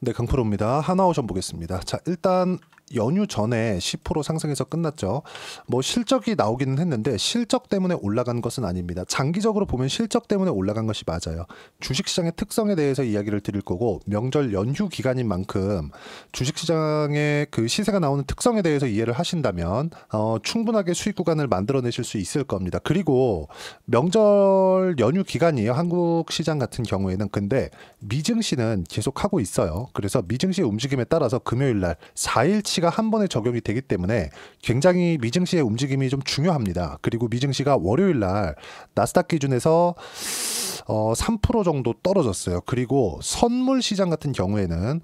네, 강프로입니다. 하나오션 보겠습니다. 자, 일단 연휴 전에 10% 상승해서 끝났죠. 뭐 실적이 나오기는 했는데 실적 때문에 올라간 것은 아닙니다. 장기적으로 보면 실적 때문에 올라간 것이 맞아요. 주식시장의 특성에 대해서 이야기를 드릴 거고, 명절 연휴 기간인 만큼 주식시장의 그 시세가 나오는 특성에 대해서 이해를 하신다면 충분하게 수익 구간을 만들어내실 수 있을 겁니다. 그리고 명절 연휴 기간이에요, 한국 시장 같은 경우에는. 근데 미증시는 계속 하고 있어요. 그래서 미증시의 움직임에 따라서 금요일날 4일치가 한 번에 적용이 되기 때문에 굉장히 미증시의 움직임이 좀 중요합니다. 그리고 미증시가 월요일날 나스닥 기준에서 3% 정도 떨어졌어요. 그리고 선물 시장 같은 경우에는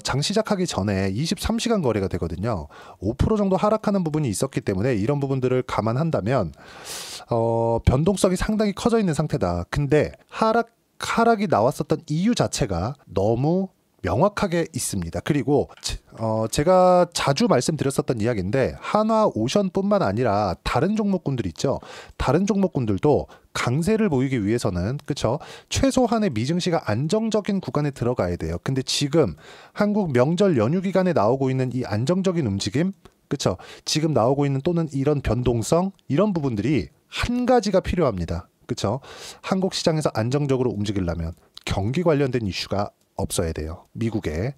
장 시작하기 전에 23시간 거래가 되거든요. 5% 정도 하락하는 부분이 있었기 때문에 이런 부분들을 감안한다면 변동성이 상당히 커져 있는 상태다. 근데 하락이 나왔었던 이유 자체가 너무 명확하게 있습니다. 그리고 제가 자주 말씀드렸었던 이야기인데, 한화 오션뿐만 아니라 다른 종목군들 있죠. 다른 종목군들도 강세를 보이기 위해서는, 그쵸, 최소한의 미증시가 안정적인 구간에 들어가야 돼요. 근데 지금 한국 명절 연휴 기간에 나오고 있는 이 안정적인 움직임, 그쵸, 지금 나오고 있는 또는 이런 변동성, 이런 부분들이 한 가지가 필요합니다. 그쵸, 한국 시장에서 안정적으로 움직이려면 경기 관련된 이슈가 없어야 돼요, 미국에.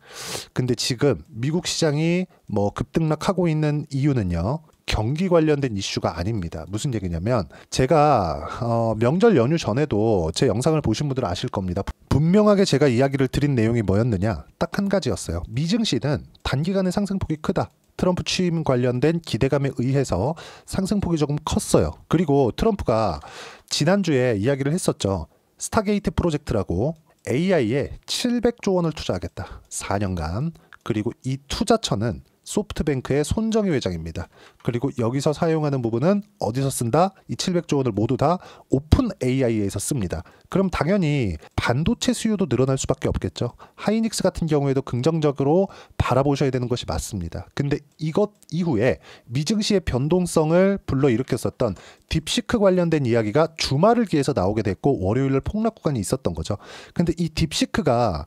근데 지금 미국 시장이 뭐 급등락하고 있는 이유는요, 경기 관련된 이슈가 아닙니다. 무슨 얘기냐면, 제가 명절 연휴 전에도 제 영상을 보신 분들은 아실 겁니다. 분명하게 제가 이야기를 드린 내용이 뭐였느냐, 딱 한 가지였어요. 미증시는 단기간에 상승폭이 크다. 트럼프 취임 관련된 기대감에 의해서 상승폭이 조금 컸어요. 그리고 트럼프가 지난주에 이야기를 했었죠. 스타게이트 프로젝트라고 AI에 700조 원을 투자하겠다, 4년간. 그리고 이 투자처는 소프트뱅크의 손정희 회장입니다. 그리고 여기서 사용하는 부분은 어디서 쓴다? 이 700조 원을 모두 다 오픈 AI에서 씁니다. 그럼 당연히 반도체 수요도 늘어날 수밖에 없겠죠. 하이닉스 같은 경우에도 긍정적으로 바라보셔야 되는 것이 맞습니다. 근데 이것 이후에 미증시의 변동성을 불러일으켰었던 딥시크 관련된 이야기가 주말을 기해서 나오게 됐고, 월요일날 폭락 구간이 있었던 거죠. 근데 이 딥시크가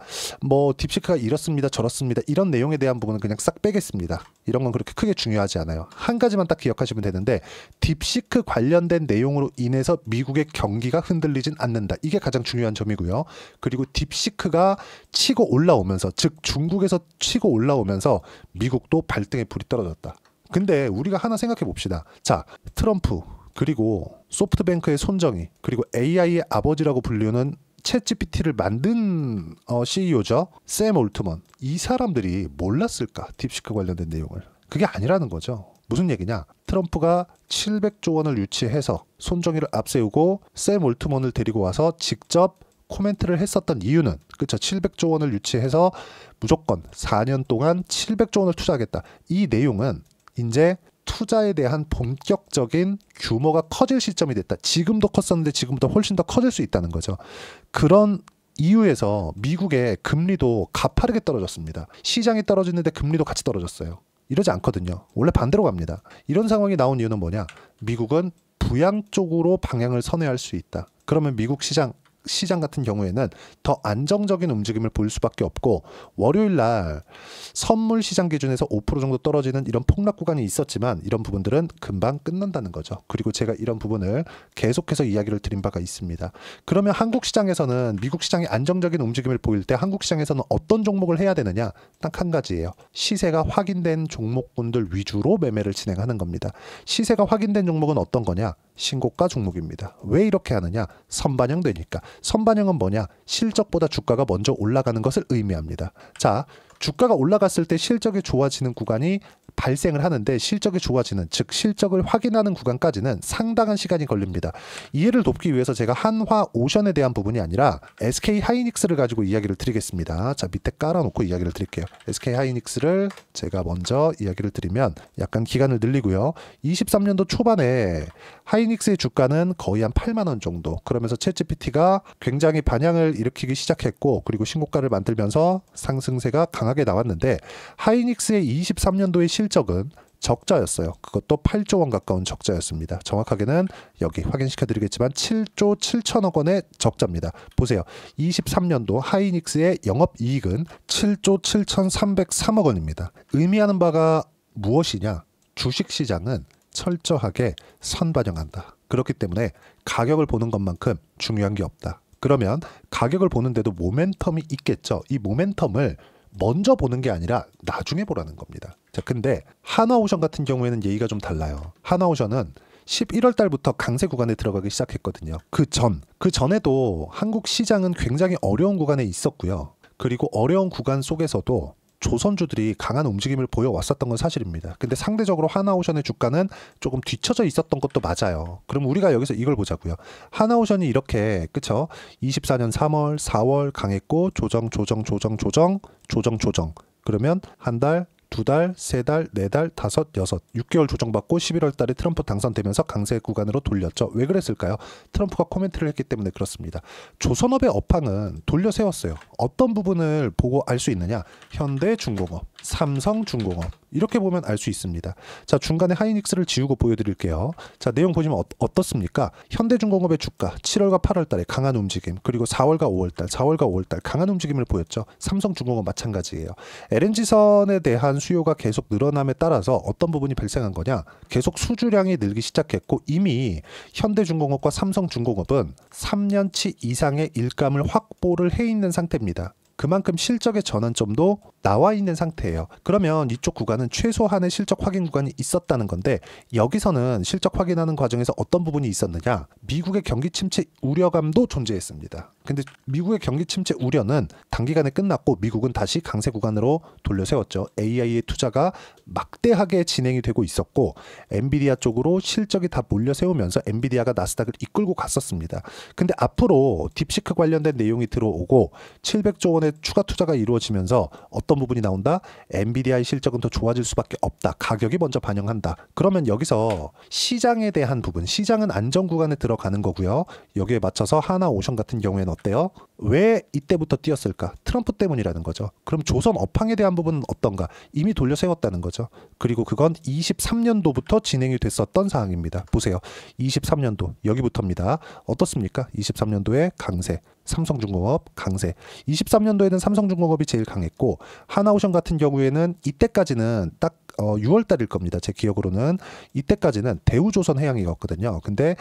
이렇습니다, 저렇습니다, 이런 내용에 대한 부분은 그냥 싹 빼겠습니다. 이런 건 그렇게 크게 중요하지 않아요. 한 가지만 딱 기억하시면 되는데, 딥시크 관련된 내용으로 인해서 미국의 경기가 흔들리진 않는다. 이게 가장 중요한 점이고요. 그리고 딥시크가 치고 올라오면서, 즉 중국에서 치고 올라오면서 미국도 발등에 불이 떨어졌다. 근데 우리가 하나 생각해 봅시다. 자, 트럼프, 그리고 소프트뱅크의 손정희, 그리고 AI의 아버지라고 불리는 챗GPT를 만든 CEO죠. 샘 올트먼. 이 사람들이 몰랐을까, 딥시크 관련된 내용을? 그게 아니라는 거죠. 무슨 얘기냐? 트럼프가 700조 원을 유치해서 손정희를 앞세우고 샘 올트먼을 데리고 와서 직접 코멘트를 했었던 이유는, 그렇죠, 700조 원을 유치해서 무조건 4년 동안 700조 원을 투자하겠다. 이 내용은 이제 투자에 대한 본격적인 규모가 커질 시점이 됐다. 지금도 컸었는데 지금보다 훨씬 더 커질 수 있다는 거죠. 그런 이유에서 미국의 금리도 가파르게 떨어졌습니다. 시장이 떨어지는데 금리도 같이 떨어졌어요. 이러지 않거든요. 원래 반대로 갑니다. 이런 상황이 나온 이유는 뭐냐? 미국은 부양 쪽으로 방향을 선회할 수 있다. 그러면 미국 시장 같은 경우에는 더 안정적인 움직임을 보일 수밖에 없고, 월요일날 선물 시장 기준에서 5% 정도 떨어지는 이런 폭락 구간이 있었지만 이런 부분들은 금방 끝난다는 거죠. 그리고 제가 이런 부분을 계속해서 이야기를 드린 바가 있습니다. 그러면 한국 시장에서는 미국 시장이 안정적인 움직임을 보일 때 한국 시장에서는 어떤 종목을 해야 되느냐? 딱 한 가지예요. 시세가 확인된 종목군들 위주로 매매를 진행하는 겁니다. 시세가 확인된 종목은 어떤 거냐? 신고가 종목입니다. 왜 이렇게 하느냐? 선반영되니까. 선반영은 뭐냐? 실적보다 주가가 먼저 올라가는 것을 의미합니다. 자, 주가가 올라갔을 때 실적이 좋아지는 구간이 발생을 하는데, 실적이 좋아지는, 즉 실적을 확인하는 구간까지는 상당한 시간이 걸립니다. 이해를 돕기 위해서 제가 한화 오션에 대한 부분이 아니라 SK 하이닉스를 가지고 이야기를 드리겠습니다. 자, 밑에 깔아놓고 이야기를 드릴게요. SK 하이닉스를 제가 먼저 이야기를 드리면, 약간 기간을 늘리고요. 23년도 초반에 하이닉스의 주가는 거의 한 8만 원 정도. 그러면서 챗GPT가 굉장히 반향을 일으키기 시작했고, 그리고 신고가를 만들면서 상승세가 강하게 나왔는데, 하이닉스의 23년도의 실적은 적자였어요. 그것도 8조 원 가까운 적자였습니다. 정확하게는 여기 확인시켜 드리겠지만 7조 7천억 원의 적자입니다. 보세요. 23년도 하이닉스의 영업이익은 7조 7,303억 원입니다. 의미하는 바가 무엇이냐? 주식시장은 철저하게 선반영한다. 그렇기 때문에 가격을 보는 것만큼 중요한 게 없다. 그러면 가격을 보는데도 모멘텀이 있겠죠. 이 모멘텀을 먼저 보는 게 아니라 나중에 보라는 겁니다. 자, 근데 하나오션 같은 경우에는 예의가 좀 달라요. 하나오션은 11월 달부터 강세 구간에 들어가기 시작했거든요. 그 전에도 한국 시장은 굉장히 어려운 구간에 있었고요. 그리고 어려운 구간 속에서도 조선주들이 강한 움직임을 보여왔었던 건 사실입니다. 근데 상대적으로 하나오션의 주가는 조금 뒤처져 있었던 것도 맞아요. 그럼 우리가 여기서 이걸 보자고요. 하나오션이 이렇게 그쵸? 24년 3월, 4월 강했고 조정. 그러면 한 달, 두 달, 세 달, 네 달, 다섯, 여섯, 6개월 조정받고 11월 달에 트럼프 당선되면서 강세 구간으로 돌렸죠. 왜 그랬을까요? 트럼프가 코멘트를 했기 때문에 그렇습니다. 조선업의 업황은 돌려 세웠어요. 어떤 부분을 보고 알 수 있느냐? 현대중공업, 삼성중공업 이렇게 보면 알 수 있습니다. 자, 중간에 하이닉스를 지우고 보여드릴게요. 자, 내용 보시면 어떻습니까? 현대중공업의 주가 7월과 8월 달에 강한 움직임, 그리고 4월과 5월 달 강한 움직임을 보였죠. 삼성중공업 마찬가지예요. LNG선에 대한 수요가 계속 늘어남에 따라서 어떤 부분이 발생한 거냐? 계속 수주량이 늘기 시작했고 이미 현대중공업과 삼성중공업은 3년치 이상의 일감을 확보를 해 있는 상태입니다. 그만큼 실적의 전환점도 나와 있는 상태예요. 그러면 이쪽 구간은 최소한의 실적 확인 구간이 있었다는 건데 여기서는 실적 확인하는 과정에서 어떤 부분이 있었느냐? 미국의 경기 침체 우려감도 존재했습니다. 근데 미국의 경기 침체 우려는 단기간에 끝났고 미국은 다시 강세 구간으로 돌려세웠죠. AI의 투자가 막대하게 진행이 되고 있었고 엔비디아 쪽으로 실적이 다 몰려세우면서 엔비디아가 나스닥을 이끌고 갔었습니다. 근데 앞으로 딥시크 관련된 내용이 들어오고 700조 원의 추가 투자가 이루어지면서 어떤 부분이 나온다? 엔비디아의 실적은 더 좋아질 수밖에 없다. 가격이 먼저 반영한다. 그러면 여기서 시장에 대한 부분, 시장은 안정 구간에 들어가는 거고요. 여기에 맞춰서 하나오션 같은 경우에는 어때요? 왜 이때부터 뛰었을까? 트럼프 때문이라는 거죠. 그럼 조선 업황에 대한 부분은 어떤가? 이미 돌려 세웠다는 거죠. 그리고 그건 23년도부터 진행이 됐었던 사항입니다. 보세요. 23년도 여기부터입니다. 어떻습니까? 23년도에 강세. 삼성중공업 강세. 23년도에는 삼성중공업이 제일 강했고 하나오션 같은 경우에는 이때까지는 딱 6월 달일 겁니다. 제 기억으로는 이때까지는 대우조선해양이었거든요. 근데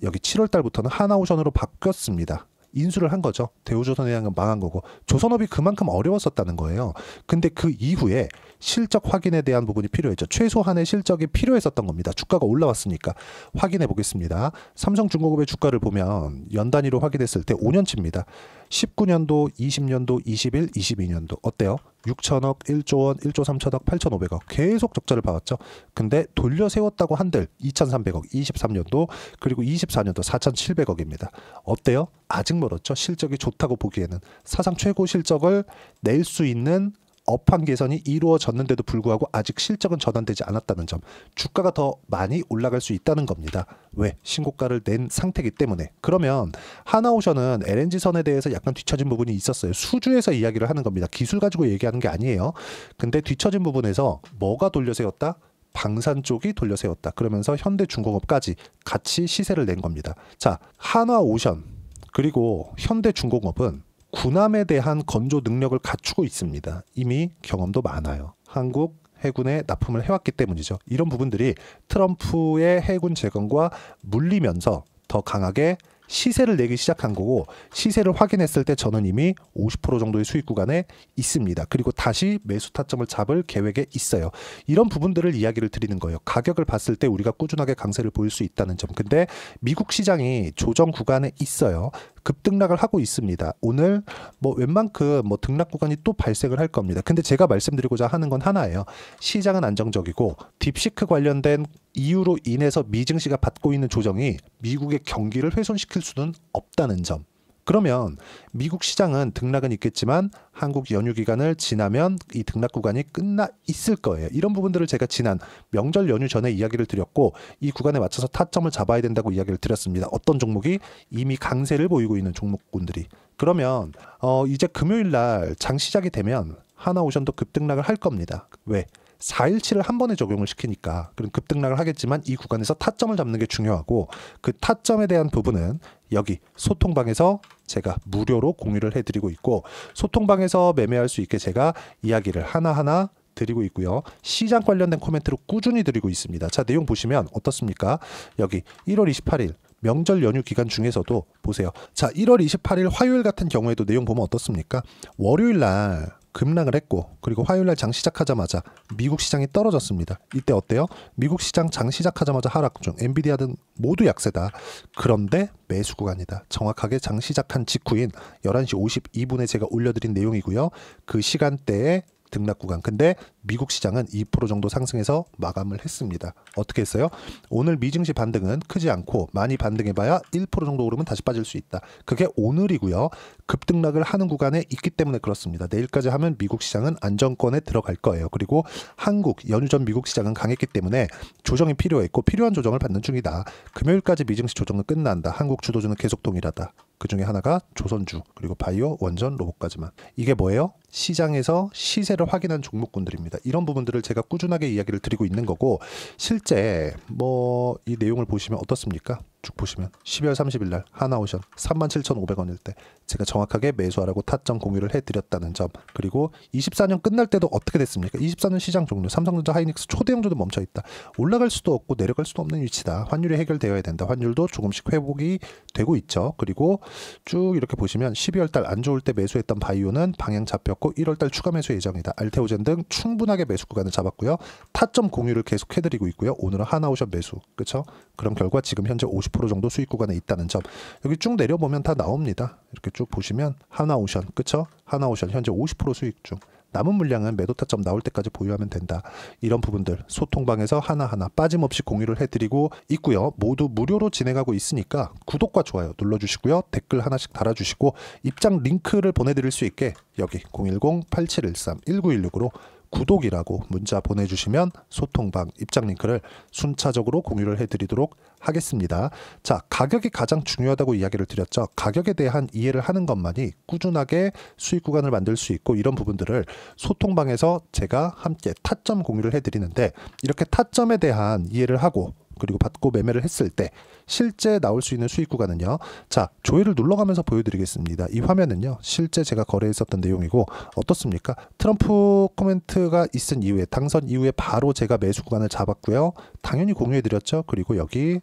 여기 7월 달부터는 하나오션으로 바뀌었습니다. 인수를 한 거죠. 대우조선해양은 망한 거고 조선업이 그만큼 어려웠었다는 거예요. 근데 그 이후에 실적 확인에 대한 부분이 필요했죠. 최소한의 실적이 필요했었던 겁니다. 주가가 올라왔으니까. 확인해 보겠습니다. 삼성중공업의 주가를 보면 연 단위로 확인했을 때 5년치입니다. 19년도, 20년도, 21, 22년도 어때요? 6천억, 1조 원, 1조 3천억, 8,500억 계속 적자를 봐왔죠. 근데 돌려 세웠다고 한들 2,300억, 23년도 그리고 24년도 4,700억입니다. 어때요? 아직 멀었죠. 실적이 좋다고 보기에는 사상 최고 실적을 낼 수 있는 업황 개선이 이루어졌는데도 불구하고 아직 실적은 전환되지 않았다는 점. 주가가 더 많이 올라갈 수 있다는 겁니다. 왜? 신고가를 낸 상태이기 때문에. 그러면 하나오션은 LNG선에 대해서 약간 뒤처진 부분이 있었어요. 수주에서 이야기를 하는 겁니다. 기술 가지고 얘기하는 게 아니에요. 근데 뒤처진 부분에서 뭐가 돌려세웠다? 방산 쪽이 돌려세웠다. 그러면서 현대중공업까지 같이 시세를 낸 겁니다. 자, 하나오션 그리고 현대중공업은 군함에 대한 건조 능력을 갖추고 있습니다. 이미 경험도 많아요. 한국 해군에 납품을 해왔기 때문이죠. 이런 부분들이 트럼프의 해군 재건과 물리면서 더 강하게 시세를 내기 시작한 거고 시세를 확인했을 때 저는 이미 50% 정도의 수익 구간에 있습니다. 그리고 다시 매수 타점을 잡을 계획에 있어요. 이런 부분들을 이야기를 드리는 거예요. 가격을 봤을 때 우리가 꾸준하게 강세를 보일 수 있다는 점. 근데 미국 시장이 조정 구간에 있어요. 급등락을 하고 있습니다. 오늘 웬만큼 등락 구간이 또 발생을 할 겁니다. 근데 제가 말씀드리고자 하는 건 하나예요. 시장은 안정적이고 딥시크 관련된 이유로 인해서 미증시가 받고 있는 조정이 미국의 경기를 훼손시킬 수는 없다는 점. 그러면 미국 시장은 등락은 있겠지만 한국 연휴 기간을 지나면 이 등락 구간이 끝나 있을 거예요. 이런 부분들을 제가 지난 명절 연휴 전에 이야기를 드렸고 이 구간에 맞춰서 타점을 잡아야 된다고 이야기를 드렸습니다. 어떤 종목이 이미 강세를 보이고 있는 종목군들이. 그러면 이제 금요일 날 장 시작이 되면 하나오션도 급등락을 할 겁니다. 왜? 4일치를 한 번에 적용을 시키니까 그럼 급등락을 하겠지만 이 구간에서 타점을 잡는 게 중요하고 그 타점에 대한 부분은 여기 소통방에서 제가 무료로 공유를 해드리고 있고 소통방에서 매매할 수 있게 제가 이야기를 하나하나 드리고 있고요. 시장 관련된 코멘트를 꾸준히 드리고 있습니다. 자, 내용 보시면 어떻습니까? 여기 1월 28일 명절 연휴 기간 중에서도 보세요. 자, 1월 28일 화요일 같은 경우에도 내용 보면 어떻습니까? 월요일 날 급락을 했고 그리고 화요일 날 장 시작하자마자 미국 시장이 떨어졌습니다. 이때 어때요? 미국 시장 장 시작하자마자 하락 중 엔비디아 등 모두 약세다. 그런데 매수 구간이다. 정확하게 장 시작한 직후인 11시 52분에 제가 올려드린 내용이고요. 그 시간대에 등락 구간. 근데 미국 시장은 2% 정도 상승해서 마감을 했습니다. 어떻게 했어요? 오늘 미증시 반등은 크지 않고 많이 반등해봐야 1% 정도 오르면 다시 빠질 수 있다. 그게 오늘이고요. 급등락을 하는 구간에 있기 때문에 그렇습니다. 내일까지 하면 미국 시장은 안정권에 들어갈 거예요. 그리고 한국 연휴 전 미국 시장은 강했기 때문에 조정이 필요했고 필요한 조정을 받는 중이다. 금요일까지 미증시 조정은 끝난다. 한국 주도주는 계속 동일하다. 그 중에 하나가 조선주 그리고 바이오, 원전, 로봇까지만. 이게 뭐예요? 시장에서 시세를 확인한 종목군들입니다. 이런 부분들을 제가 꾸준하게 이야기를 드리고 있는 거고 실제 뭐 이 내용을 보시면 어떻습니까? 쭉 보시면 12월 30일 날 하나오션 37,500원일 때 제가 정확하게 매수하라고 타점 공유를 해드렸다는 점 그리고 24년 끝날 때도 어떻게 됐습니까? 24년 시장 종료 삼성전자 하이닉스 초대형주도 멈춰있다. 올라갈 수도 없고 내려갈 수도 없는 위치다. 환율이 해결되어야 된다. 환율도 조금씩 회복이 되고 있죠. 그리고 쭉 이렇게 보시면 12월 달 안 좋을 때 매수했던 바이오는 방향 잡혔고 1월 달 추가 매수 예정이다. 알테오젠 등 충분하게 매수 구간을 잡았고요. 타점 공유를 계속 해드리고 있고요. 오늘은 하나오션 매수. 그렇죠? 그런 결과 지금 현재 50% 정도 수익 구간에 있다는 점. 여기 쭉 내려보면 다 나옵니다. 이렇게 쭉 보시면 하나오션. 그렇죠? 하나오션 현재 50% 수익 중. 남은 물량은 매도 타점 나올 때까지 보유하면 된다. 이런 부분들 소통방에서 하나하나 빠짐없이 공유를 해드리고 있고요. 모두 무료로 진행하고 있으니까 구독과 좋아요 눌러주시고요. 댓글 하나씩 달아주시고 입장 링크를 보내드릴 수 있게 여기 010-8713-1916으로 구독이라고 문자 보내주시면 소통방 입장 링크를 순차적으로 공유를 해드리도록 하겠습니다. 자, 가격이 가장 중요하다고 이야기를 드렸죠. 가격에 대한 이해를 하는 것만이 꾸준하게 수익 구간을 만들 수 있고 이런 부분들을 소통방에서 제가 함께 타점 공유를 해드리는데 이렇게 타점에 대한 이해를 하고 그리고 받고 매매를 했을 때 실제 나올 수 있는 수익 구간은요. 자, 조회를 눌러가면서 보여드리겠습니다. 이 화면은요. 실제 제가 거래했었던 내용이고 어떻습니까? 트럼프 코멘트가 있은 이후에 당선 이후에 바로 제가 매수 구간을 잡았고요. 당연히 공유해드렸죠. 그리고 여기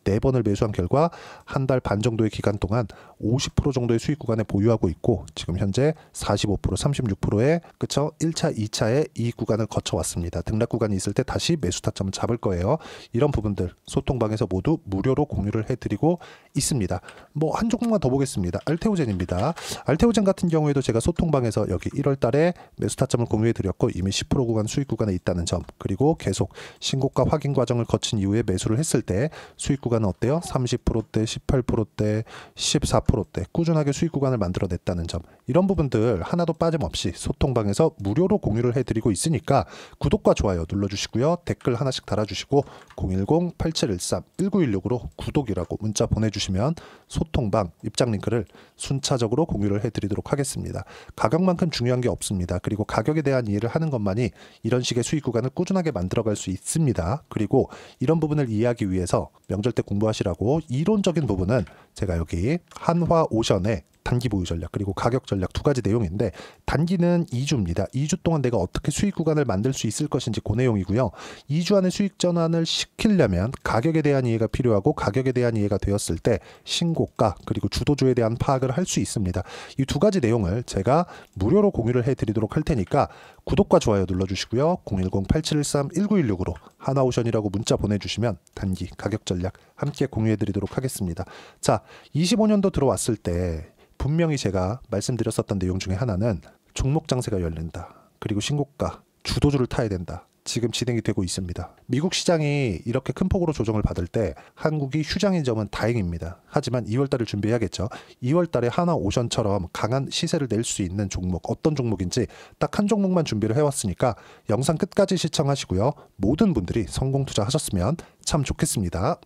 4번을 매수한 결과 한 달 반 정도의 기간 동안 50% 정도의 수익 구간에 보유하고 있고 지금 현재 45%, 36%의 그쵸? 1차, 2차에 이 구간을 거쳐왔습니다. 등락 구간이 있을 때 다시 매수 타점을 잡을 거예요. 이런 부분들 소통방에서 모두 무료로 공유를 해드리고 있습니다. 뭐 한 종목만 더 보겠습니다. 알테오젠입니다. 알테오젠 같은 경우에도 제가 소통방에서 여기 1월 달에 매수 타점을 공유해드렸고 이미 10% 구간 수익 구간에 있다는 점 그리고 계속 신고가 확인 과정을 거친 이후에 매수를 했을 때 수익 구간은 어때요? 30%대, 18%대, 14%대 꾸준하게 수익 구간을 만들어냈다는 점 이런 부분들 하나도 빠짐없이 소통방에서 무료로 공유를 해드리고 있으니까 구독과 좋아요 눌러주시고요. 댓글 하나씩 달아주시고 010-8713-1916으로 구독이라고 문자 보내주시면 소통방 입장 링크를 순차적으로 공유를 해드리도록 하겠습니다. 가격만큼 중요한 게 없습니다. 그리고 가격에 대한 이해를 하는 것만이 이런 식의 수익 구간을 꾸준하게 만들어갈 수 있습니다. 그리고 이런 부분을 이해하기 위해서 명절 때 공부하시라고 이론적인 부분은 제가 여기 한화오션의 단기 보유 전략 그리고 가격 전략 두 가지 내용인데 단기는 2주입니다. 2주 동안 내가 어떻게 수익 구간을 만들 수 있을 것인지 그 내용이고요. 2주 안에 수익 전환을 시키려면 가격에 대한 이해가 필요하고 가격에 대한 이해가 되었을 때 신고가 그리고 주도주에 대한 파악을 할 수 있습니다. 이 두 가지 내용을 제가 무료로 공유를 해드리도록 할 테니까 구독과 좋아요 눌러주시고요. 010-8713-1916으로 하나오션이라고 문자 보내주시면 단기 가격 전략 함께 공유해드리도록 하겠습니다. 자, 25년도 들어왔을 때 분명히 제가 말씀드렸었던 내용 중에 하나는 종목 장세가 열린다. 그리고 신고가, 주도주를 타야 된다. 지금 진행이 되고 있습니다. 미국 시장이 이렇게 큰 폭으로 조정을 받을 때 한국이 휴장인 점은 다행입니다. 하지만 2월달을 준비해야겠죠. 2월달에 하나오션처럼 강한 시세를 낼 수 있는 종목 어떤 종목인지 딱 한 종목만 준비를 해왔으니까 영상 끝까지 시청하시고요. 모든 분들이 성공 투자하셨으면 참 좋겠습니다.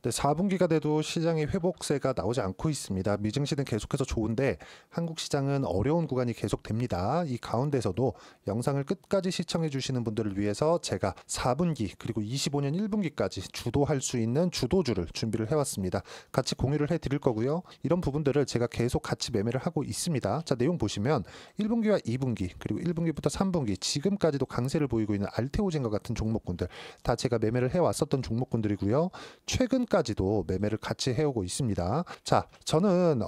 네, 4분기가 돼도 시장의 회복세가 나오지 않고 있습니다. 미증시는 계속해서 좋은데 한국 시장은 어려운 구간이 계속됩니다. 이 가운데서도 영상을 끝까지 시청해 주시는 분들을 위해서 제가 4분기 그리고 25년 1분기까지 주도할 수 있는 주도주를 준비를 해왔습니다. 같이 공유를 해드릴 거고요. 이런 부분들을 제가 계속 같이 매매를 하고 있습니다. 자, 내용 보시면 1분기와 2분기 그리고 1분기부터 3분기 지금까지도 강세를 보이고 있는 알테오젠과 같은 종목군들 다 제가 매매를 해왔었던 종목군들이고요. 최근까지도 매매를 같이 해오고 있습니다. 자, 저는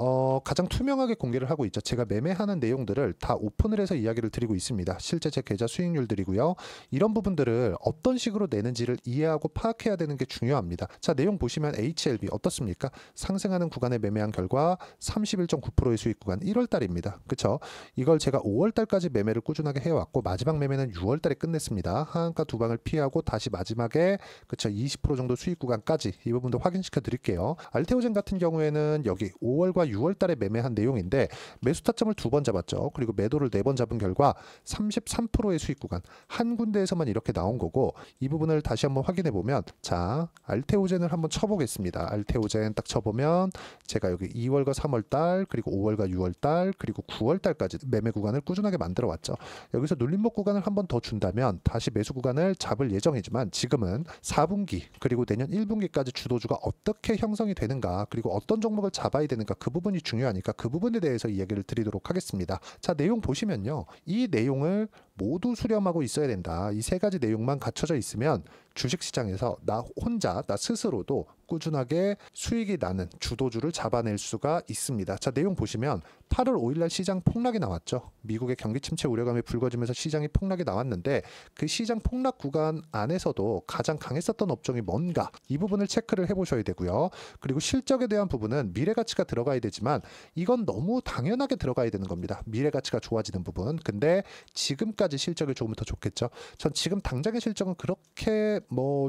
가장 투명하게 공개를 하고 있죠. 제가 매매하는 내용들을 다 오픈을 해서 이야기를 드리고 있습니다. 실제 제 계좌 수익률들이고요. 이런 부분들을 어떤 식으로 내는지를 이해하고 파악해야 되는 게 중요합니다. 자, 내용 보시면 HLB 어떻습니까? 상승하는 구간에 매매한 결과 31.9%의 수익 구간 1월 달입니다. 그쵸? 이걸 제가 5월 달까지 매매를 꾸준하게 해왔고 마지막 매매는 6월 달에 끝냈습니다. 하한가 두 방을 피하고 다시 마지막에 그쵸 20% 정도 수익 구간까지 이 부분도 확인시켜 드릴게요. 알테오젠 같은 경우에는 여기 5월과 6월 달에 매매한 내용인데 매수 타점을 2번 잡았죠. 그리고 매도를 4번 잡은 결과 33%의 수익 구간 한 군데에서만 이렇게 나온 거고 이 부분을 다시 한번 확인해 보면 자 알테오젠을 한번 쳐보겠습니다. 알테오젠 딱 쳐보면 제가 여기 2월과 3월 달 그리고 5월과 6월 달 그리고 9월 달까지 매매 구간을 꾸준하게 만들어 왔죠. 여기서 눌림목 구간을 한번 더 준다면 다시 매수 구간을 잡을 예정이지만 지금은 4분기 그리고 내년 1분기까지 주도주가 어떻게 형성이 되는가 그리고 어떤 종목을 잡아야 되는가 그 부분이 중요하니까 그 부분에 대해서 이야기를 드리도록 하겠습니다. 자, 내용 보시면요. 이 내용을 모두 수렴하고 있어야 된다. 이 세 가지 내용만 갖춰져 있으면 주식시장에서 나 혼자 나 스스로도 꾸준하게 수익이 나는 주도주를 잡아낼 수가 있습니다. 자, 내용 보시면 8월 5일날 시장 폭락이 나왔죠. 미국의 경기 침체 우려감이 불거지면서 시장이 폭락이 나왔는데 그 시장 폭락 구간 안에서도 가장 강했었던 업종이 뭔가 이 부분을 체크를 해보셔야 되고요. 그리고 실적에 대한 부분은 미래가치가 들어가야 되지만 이건 너무 당연하게 들어가야 되는 겁니다. 미래가치가 좋아지는 부분. 근데 지금까지 실적이 조금 더 좋겠죠. 전 지금 당장의 실적은 그렇게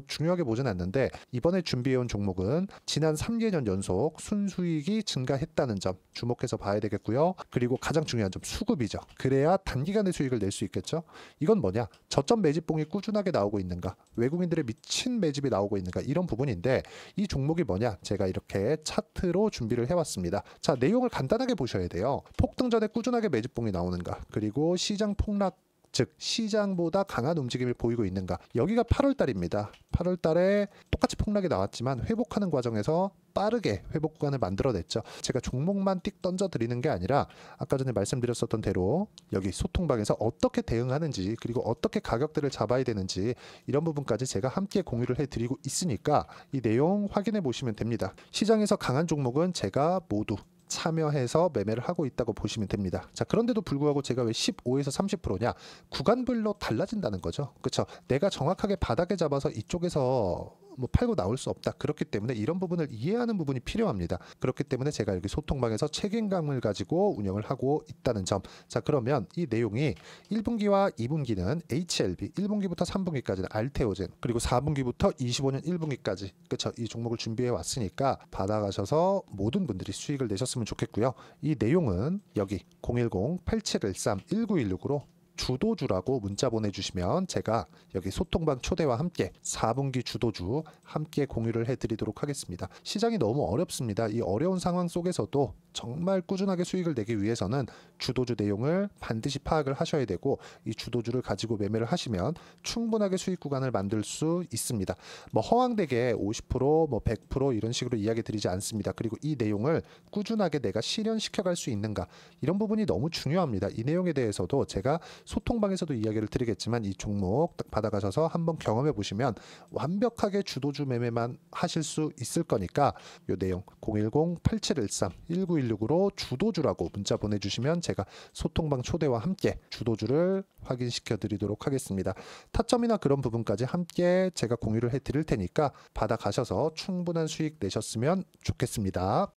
중요하게 보진 않는데 이번에 준비해온 종목은 지난 3개년 연속 순수익이 증가했다는 점 주목해서 봐야 되겠고요. 그리고 가장 중요한 점 수급이죠. 그래야 단기간에 수익을 낼 수 있겠죠. 이건 뭐냐? 저점 매집봉이 꾸준하게 나오고 있는가? 외국인들의 미친 매집이 나오고 있는가? 이런 부분인데 이 종목이 뭐냐? 제가 이렇게 차트로 준비를 해왔습니다. 자, 내용을 간단하게 보셔야 돼요. 폭등 전에 꾸준하게 매집봉이 나오는가? 그리고 시장 폭락 즉 시장보다 강한 움직임을 보이고 있는가. 여기가 8월 달입니다. 8월 달에 똑같이 폭락이 나왔지만 회복하는 과정에서 빠르게 회복 구간을 만들어냈죠. 제가 종목만 띡 던져드리는 게 아니라 아까 전에 말씀드렸었던 대로 여기 소통방에서 어떻게 대응하는지 그리고 어떻게 가격대를 잡아야 되는지 이런 부분까지 제가 함께 공유를 해드리고 있으니까 이 내용 확인해 보시면 됩니다. 시장에서 강한 종목은 제가 모두 참여해서 매매를 하고 있다고 보시면 됩니다. 자, 그런데도 불구하고 제가 왜 15에서 30%냐? 구간별로 달라진다는 거죠. 그렇죠? 내가 정확하게 바닥에 잡아서 이쪽에서 팔고 나올 수 없다. 그렇기 때문에 이런 부분을 이해하는 부분이 필요합니다. 그렇기 때문에 제가 여기 소통방에서 책임감을 가지고 운영을 하고 있다는 점. 자, 그러면 이 내용이 1분기와 2분기는 HLB, 1분기부터 3분기까지는 알테오젠, 그리고 4분기부터 25년 1분기까지 그렇죠? 이 종목을 준비해 왔으니까 받아가셔서 모든 분들이 수익을 내셨으면 좋겠고요. 이 내용은 여기 010-8713-1916으로 주도주라고 문자 보내주시면 제가 여기 소통방 초대와 함께 4분기 주도주 함께 공유를 해드리도록 하겠습니다. 시장이 너무 어렵습니다. 이 어려운 상황 속에서도 정말 꾸준하게 수익을 내기 위해서는 주도주 내용을 반드시 파악을 하셔야 되고 이 주도주를 가지고 매매를 하시면 충분하게 수익 구간을 만들 수 있습니다. 허황되게 50%, 100% 이런 식으로 이야기 드리지 않습니다. 그리고 이 내용을 꾸준하게 내가 실현시켜갈 수 있는가 이런 부분이 너무 중요합니다. 이 내용에 대해서도 제가 소통방에서도 이야기를 드리겠지만 이 종목 딱 받아가셔서 한번 경험해 보시면 완벽하게 주도주 매매만 하실 수 있을 거니까 이 내용 010-8713-1916으로 주도주라고 문자 보내주시면 제가 소통방 초대와 함께 주도주를 확인시켜 드리도록 하겠습니다. 타점이나 그런 부분까지 함께 제가 공유를 해 드릴 테니까 받아가셔서 충분한 수익 내셨으면 좋겠습니다.